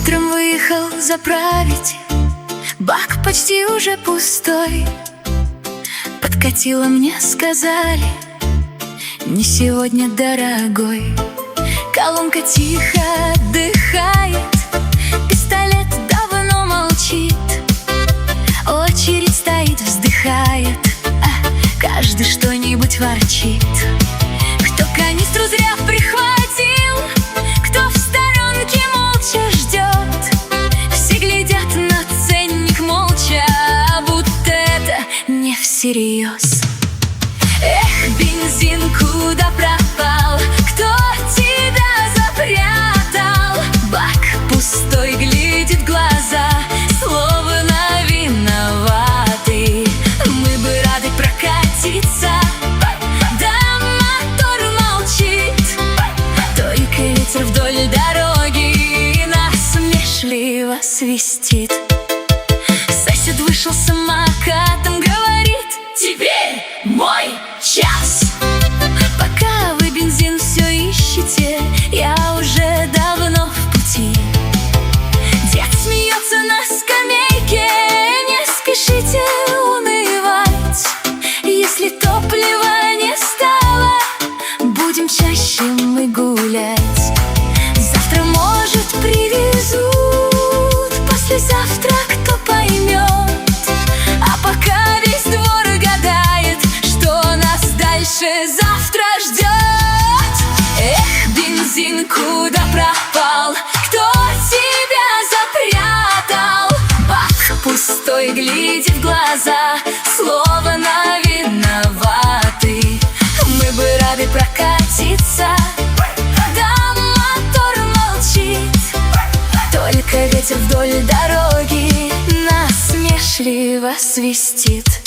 Утром выехал заправить, бак почти уже пустой. Подкатило мне, сказали: не сегодня, дорогой. Колонка тихо отдыхает, пистолет давно молчит. Очередь стоит, вздыхает, каждый что-нибудь ворчит. Кто канистру зря прихватил, кто в сторонке молча ждет. Все глядят на ценник молча, будто это не всерьез. Эх, бензин, куда пропал? Кто тебя запрятал? Бак пустой, глядит в глаза, словно виноваты. Мы бы рады прокатиться, да мотор молчит. Только ветер вдоль дороги насмешливо свистит. Сосед вышел с самокатом, говорит: теперь мой час. Пока вы бензин все ищете, я уже давно в пути. Дед смеется на скамейке: не спешите унывать. Если топлива не стало, будем чаще мы гулять. Завтра, может, привезут, послезавтра кто поймет. А пока весь двор гадает, что нас дальше завтра ждет. Эх, бензин, куда пропал? Кто тебя запрятал? Бак пустой, глядит в глаза, словно виноваты. Мы бы рады прокатиться, да мотор молчит. Только ветер вдоль дороги насмешливо свистит.